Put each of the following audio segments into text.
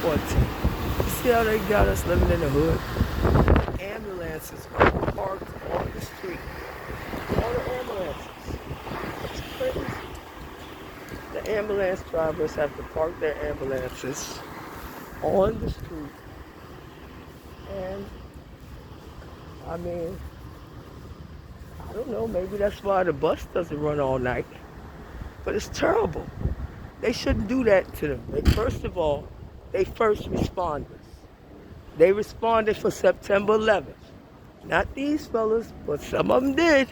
14. You see how they got us living in the hood? Ambulances are parked on the street. All the ambulances. It's crazy. The ambulance drivers have to park their ambulances on the street. And I mean, I don't know, maybe that's why the bus doesn't run all night. But it's terrible. They shouldn't do that to them. First of all, they first responders. They responded for September 11th. Not these fellas, but some of them did.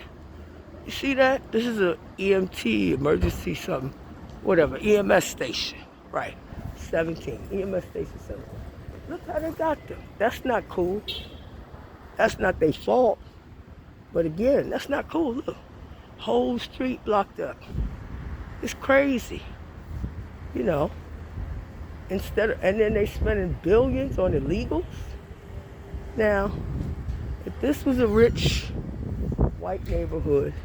You see that? This is a EMT, emergency something, whatever, EMS station. Right, 17, EMS station 17. Look how they got them. That's not cool. That's not their fault. But again, that's not cool. Look, whole street blocked up. It's crazy. You know, and then they spending billions on illegals. Now, if this was a rich white neighborhood,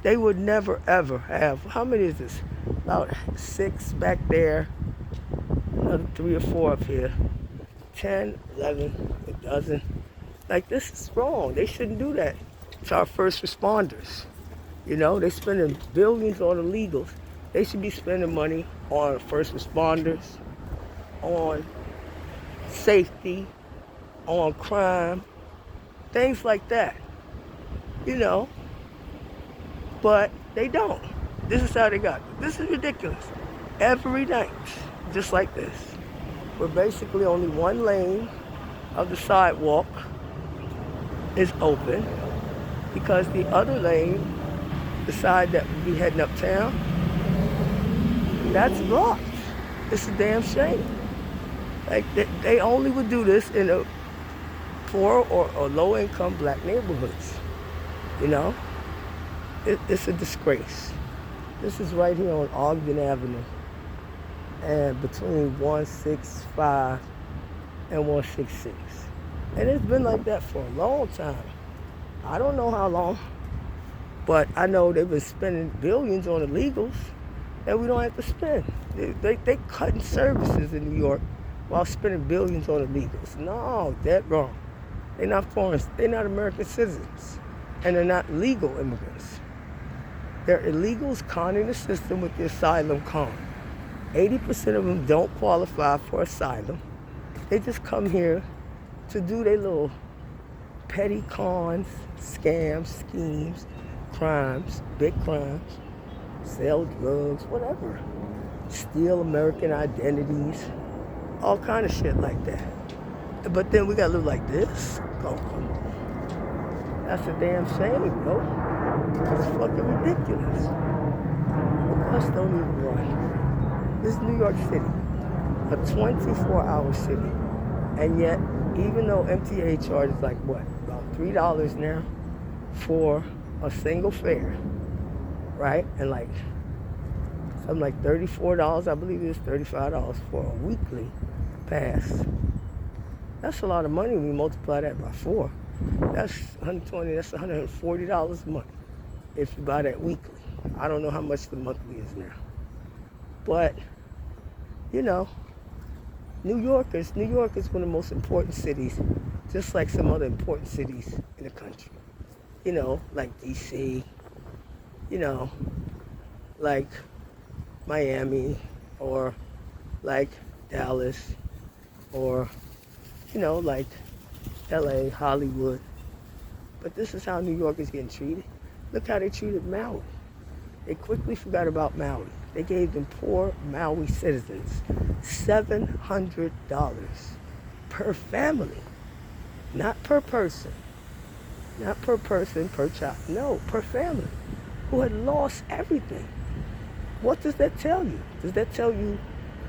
they would never ever have, how many is this? About 6 back there, another 3 or 4 up here, 10, 11, a dozen. Like, this is wrong. They shouldn't do that to our first responders. You know, they're spending billions on illegals. They should be spending money on first responders, on safety, on crime, things like that. You know, but they don't. This is how they got it. This is ridiculous. Every night, just like this, where basically only one lane of the sidewalk is open because the other lane, the side that would be heading uptown, that's blocked. It's a damn shame. Like, they only would do this in a poor or low-income black neighborhoods. You know? It's a disgrace. This is right here on Ogden Avenue, and between 165 and 166. And it's been like that for a long time. I don't know how long, but I know they've been spending billions on illegals that we don't have to spend. They cutting services in New York while spending billions on illegals. No, that's wrong. They're not foreign, they're not American citizens, and they're not legal immigrants. They're illegals conning the system with the asylum con. 80% of them don't qualify for asylum. They just come here to do their little petty cons, scams, schemes, crimes, big crimes, sell drugs, whatever. Steal American identities, all kind of shit like that. But then we gotta live like this? Oh, come on. That's a damn shame, bro. It's fucking ridiculous. The bus don't even run. This is New York City, a 24-hour city. And yet, even though MTA charges like what, about $3 now for a single fare, right? And like something like $34, I believe it is $35 for a weekly pass. That's a lot of money when you multiply that by 4. That's $120, that's $140 a month if you buy that weekly. I don't know how much the monthly is now. But, you know, New York is one of the most important cities, just like some other important cities in the country. You know, like DC, you know, like Miami, or like Dallas, or, you know, like LA, Hollywood. But this is how New York is getting treated. Look how they treated Maui. They quickly forgot about Maui. They gave them poor Maui citizens $700 per family. Not per person. Not per person, per child. No, per family. Who had lost everything. What does that tell you? Does that tell you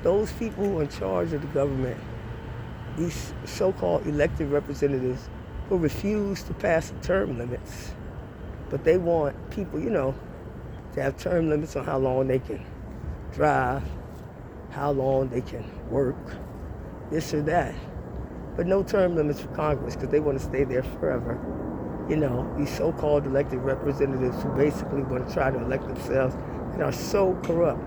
those people who are in charge of the government, these so-called elected representatives who refuse to pass the term limits, but they want people, you know, to have term limits on how long they can drive, how long they can work, this or that. But no term limits for Congress because they want to stay there forever. You know, these so-called elected representatives who basically want to try to elect themselves and are so corrupt.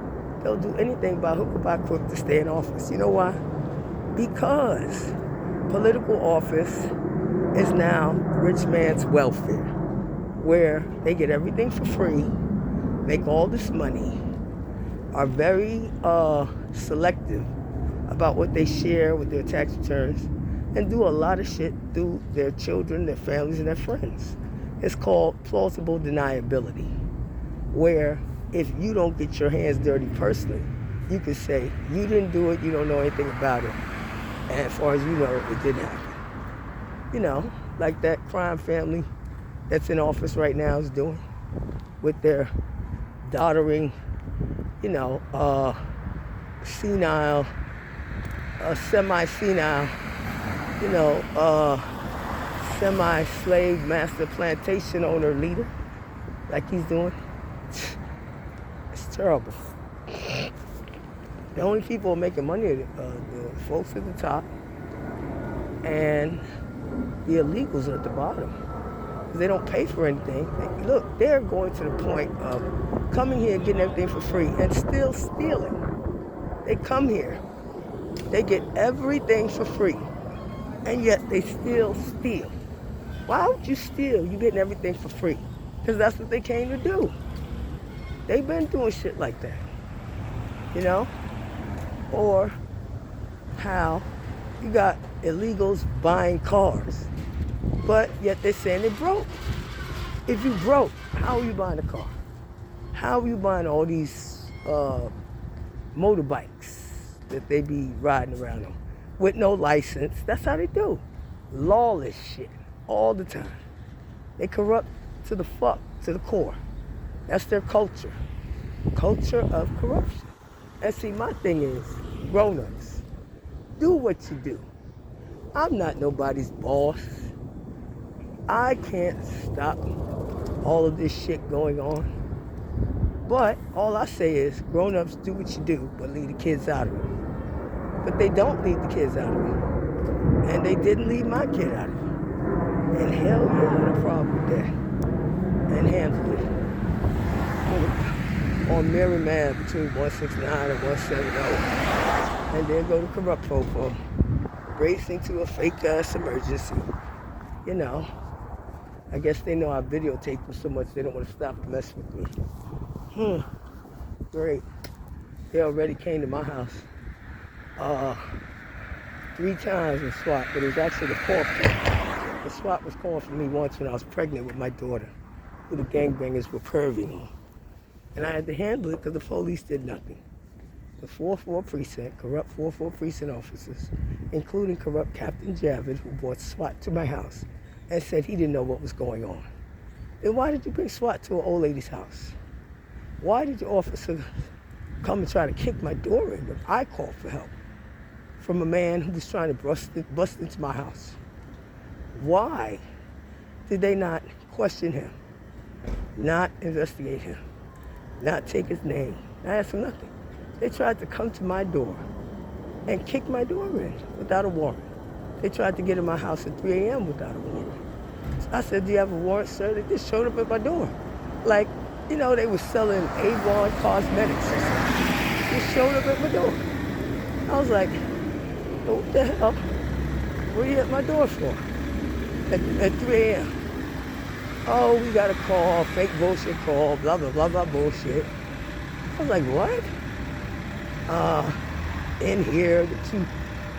They'll do anything by hook or by crook to stay in office. You know why? Because political office is now rich man's welfare, where they get everything for free, make all this money, are very selective about what they share with their tax returns, and do a lot of shit through their children, their families, and their friends. It's called plausible deniability, where if you don't get your hands dirty personally, you can say, you didn't do it, you don't know anything about it, and as far as you know, it didn't happen. You know, like that crime family that's in office right now is doing with their doddering, senile, semi-senile, semi-slave master plantation owner leader, like he's doing. It's terrible. The only people making money are the folks at the top and the illegals at the bottom. They don't pay for anything. Look, they're going to the point of coming here and getting everything for free and still stealing. They come here, they get everything for free, and yet they still steal. Why would you steal? You're getting everything for free. Because that's what they came to do. They've been doing shit like that, Or how you got illegals buying cars, but yet they're saying they're broke. If you broke, how are you buying a car? How are you buying all these motorbikes that they be riding around on with no license? That's how they do. Lawless shit all the time. They corrupt to the core. That's their culture. Culture of corruption. And see, my thing is, grown-ups, do what you do. I'm not nobody's boss. I can't stop all of this shit going on. But all I say is, grown-ups, do what you do, but leave the kids out of it. But they don't leave the kids out of it. And they didn't leave my kid out of it. And hell yeah, no problem with that. And handle it. On Merriman between 169 and 170. And then go to corrupt fofo, racing to a fake-ass emergency. I guess they know I videotaped them so much they don't want to stop and mess with me. Great. They already came to my house 3 times in SWAT, but it was actually the 4th time. The SWAT was calling for me once when I was pregnant with my daughter, who the gangbangers were perving on. And I had to handle it because the police did nothing. The 4-4 precinct, corrupt 4-4 precinct officers, including corrupt Captain Javid, who brought SWAT to my house and said he didn't know what was going on. Then why did you bring SWAT to an old lady's house? Why did your officer come and try to kick my door in when I called for help from a man who was trying to bust into my house? Why did they not question him, not investigate him, not take his name, not ask him nothing? They tried to come to my door and kick my door in without a warrant. They tried to get in my house at 3 a.m. without a warrant. So I said, do you have a warrant, sir? They just showed up at my door. Like, they were selling Avon cosmetics or something. They showed up at my door. I was like, what the hell? What are you at my door for? At 3 a.m. Oh, we got a call, fake bullshit call, blah, blah, blah, blah, bullshit. I was like, what? In here, the 2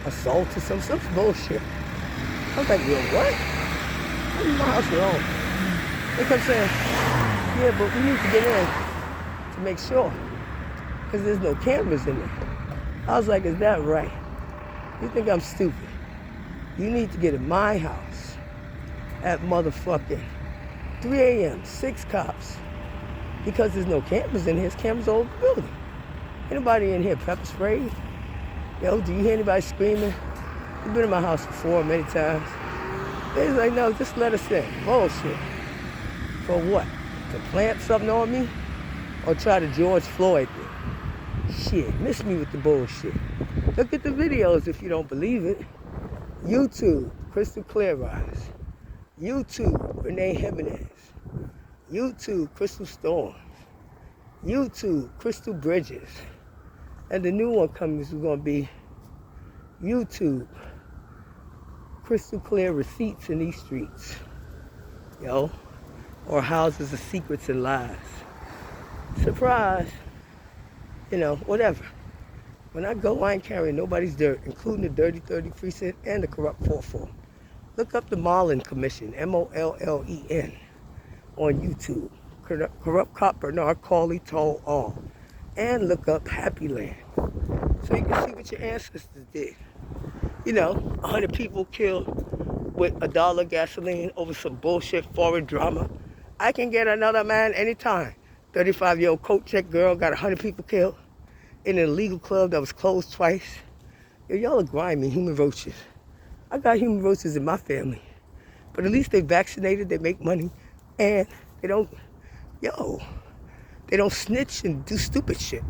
assaults or some bullshit. I was like, yo, what? I'm in my house alone. They kept saying, yeah, but we need to get in to make sure, because there's no cameras in there. I was like, is that right? You think I'm stupid? You need to get in my house at motherfucking 3 a.m., 6 cops, because there's no cameras in here. There's cameras all over the building. Anybody in here pepper sprayed? Yo, do you hear anybody screaming? You've been in my house before many times. They was like, no, just let us in. Bullshit. For what? To plant something on me? Or try to George Floyd me? Shit, miss me with the bullshit. Look at the videos if you don't believe it. YouTube, Crystal Clear Eyes. YouTube, Renee Jimenez. YouTube, Crystal Storms. YouTube, Crystal Bridges. And the new one coming is going to be YouTube, crystal clear receipts in these streets, or houses of secrets and lies. Surprise, whatever. When I go, I ain't carrying nobody's dirt, including the Dirty 30 Precinct and the Corrupt 4-4. Look up the Mollin Commission, Mollen, on YouTube. Corrupt cop Bernard Cawley told all. And look up Happy Land, so you can see what your ancestors did. 100 people killed with $1 gasoline over some bullshit foreign drama. I can get another man anytime. 35-year-old coat check girl got 100 people killed in an illegal club that was closed twice. Y'all are grimy human roaches. I got human roaches in my family, but at least they vaccinated, they make money, and they don't snitch and do stupid shit.